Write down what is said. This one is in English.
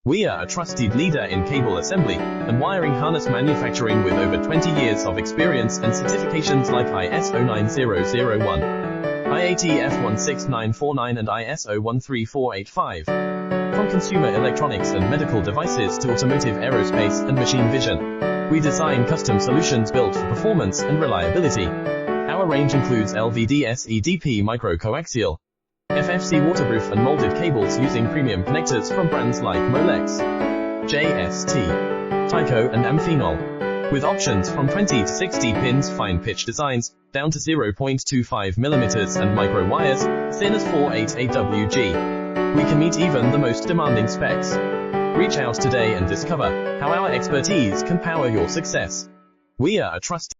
We are a trusted leader in cable assembly and wiring harness manufacturing with over 20 years of experience and certifications like ISO 9001, IATF 16949 and ISO 13485. From consumer electronics and medical devices to automotive, aerospace, and machine vision, we design custom solutions built for performance and reliability. Our range includes LVDS EDP micro-coaxial, FFC waterproof and molded cables using premium connectors from brands like Molex, JST, Tyco and Amphenol, with options from 20 to 60 pins, fine pitch designs, down to 0.25 mm and micro wires, thin as 4/8 AWG. We can meet even the most demanding specs. Reach out today and discover how our expertise can power your success. We are a trusted